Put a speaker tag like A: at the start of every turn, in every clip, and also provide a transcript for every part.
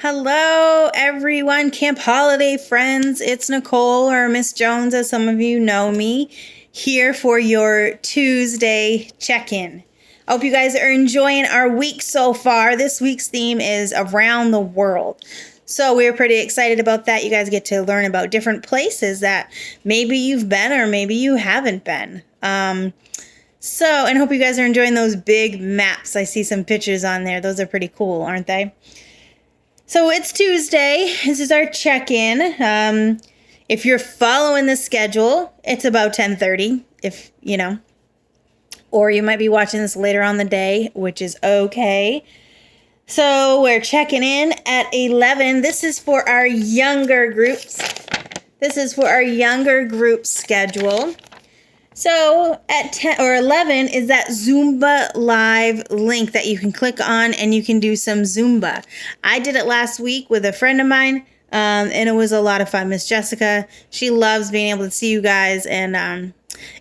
A: Hello, everyone, Camp Holiday friends. It's Nicole, or Miss Jones, as some of you know me, here for your Tuesday check-in. I hope you guys are enjoying our week so far. This week's theme is around the world. So we're pretty excited about that. You guys get to learn about different places that maybe you've been or maybe you haven't been. And hope you guys are enjoying those big maps. I see some pictures on there. Those are pretty cool, aren't they? So it's Tuesday. This is our check-in. If you're following the schedule, it's about 10:30, if you know. Or you might be watching this later on the day, which is okay. So we're checking in at 11. This is for our younger groups. This is for our younger group schedule. So at 10 or 11 is that Zumba live link that you can click on and you can do some Zumba. I did it last week with a friend of mine, and it was a lot of fun. Miss Jessica, she loves being able to see you guys and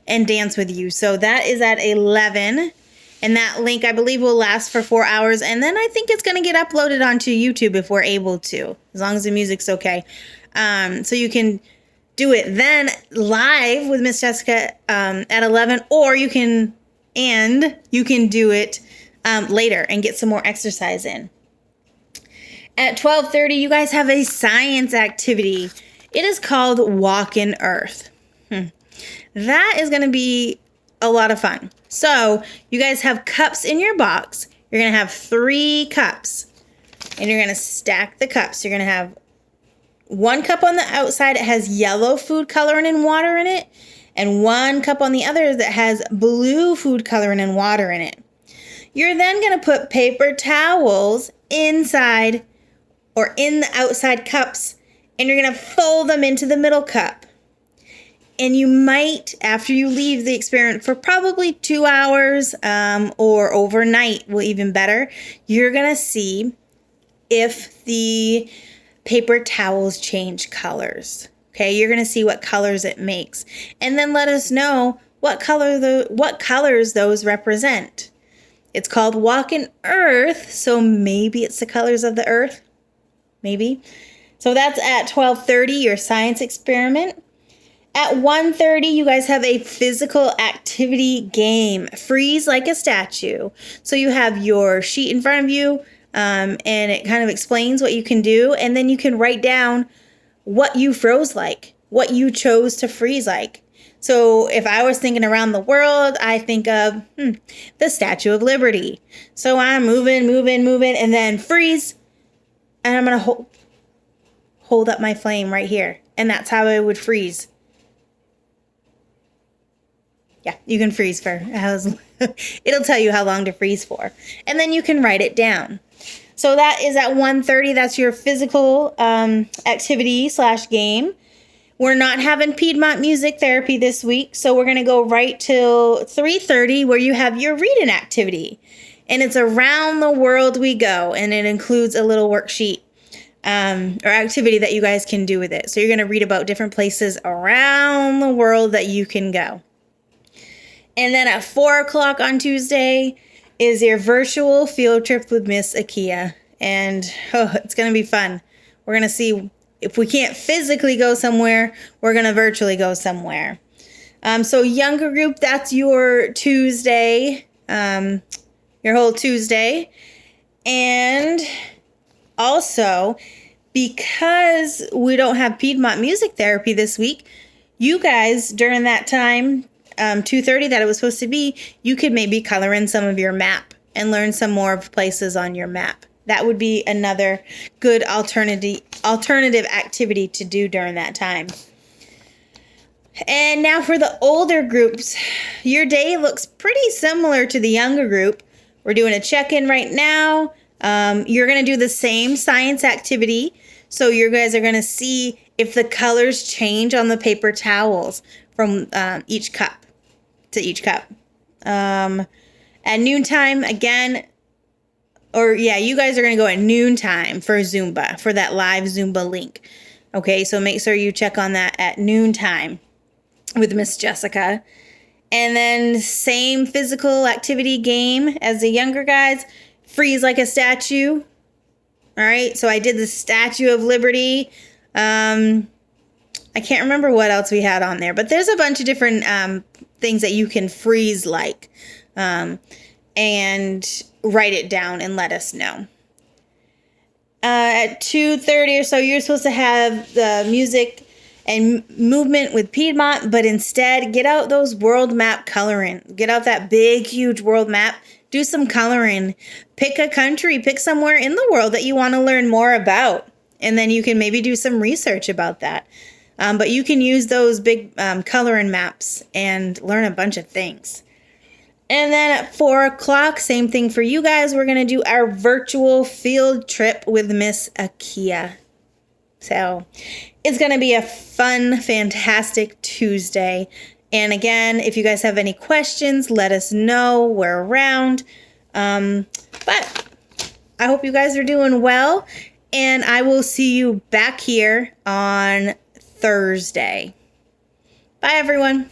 A: dance with you. So that is at 11, and that link I believe will last for 4 hours, and then I think it's going to get uploaded onto YouTube if we're able to, as long as the music's okay. So you can do it then live with Miss Jessica at 11, or you can do it later and get some more exercise in. At 12:30, you guys have a science activity. It is called Walk in Earth. That is going to be a lot of fun. So you guys have cups in your box. You're going to have 3 cups, and you're going to stack the cups. You're going to have 1 cup on the outside. It has yellow food coloring and water in it, and 1 cup on the other that has blue food coloring and water in it. You're then going to put paper towels inside or in the outside cups, and you're going to fold them into the middle cup. And you might, after you leave the experiment for probably 2 hours or overnight, will even better, you're going to see if the paper towels change colors. Okay, you're going to see what colors it makes. And then let us know what colors those represent. It's called Walk in Earth, so maybe it's the colors of the earth. Maybe. So that's at 12:30, your science experiment. At 1:30, you guys have a physical activity game. Freeze like a statue. So you have your sheet in front of you, and it kind of explains what you can do. And then you can write down what you froze like, what you chose to freeze like. So if I was thinking around the world, I think of the Statue of Liberty. So I'm moving, and then freeze. And I'm going to hold up my flame right here. And that's how I would freeze. Yeah, you can freeze for it'll tell you how long to freeze for. And then you can write it down. So that is at 1:30. That's your physical activity/game. We're not having Piedmont music therapy this week, so we're going to go right till 3:30 where you have your reading activity. And it's around the world we go, and it includes a little worksheet or activity that you guys can do with it. So you're going to read about different places around the world that you can go. And then at 4 o'clock on Tuesday is your virtual field trip with Miss Akia. And it's going to be fun. We're going to see if we can't physically go somewhere, we're going to virtually go somewhere. So younger group, that's your Tuesday, your whole Tuesday. And also, because we don't have Piedmont music therapy this week, you guys, during that time, 2:30 that it was supposed to be, you could maybe color in some of your map and learn some more of places on your map. That would be another good alternative activity to do during that time. And now for the older groups, your day looks pretty similar to the younger group. We're doing a check-in right now. You're going to do the same science activity. So you guys are going to see if the colors change on the paper towels from each cup to each cup. At noontime, again, you guys are going to go at noontime for Zumba, for that live Zumba link. Okay, so make sure you check on that at noontime with Miss Jessica. And then same physical activity game as the younger guys. Freeze like a statue. All right, so I did the Statue of Liberty. I can't remember what else we had on there, but there's a bunch of different things that you can freeze like and write it down and let us know. At 2:30 or so, you're supposed to have the music and movement with Piedmont, but instead get out those world map coloring. Get out that big, huge world map. Do some coloring. Pick a country. Pick somewhere in the world that you want to learn more about. And then you can maybe do some research about that. But you can use those big coloring maps and learn a bunch of things. And then at 4 o'clock, same thing for you guys. We're going to do our virtual field trip with Miss Akia. So it's going to be a fun, fantastic Tuesday. And again, if you guys have any questions, let us know. We're around. But I hope you guys are doing well. And I will see you back here on Thursday. Bye, everyone.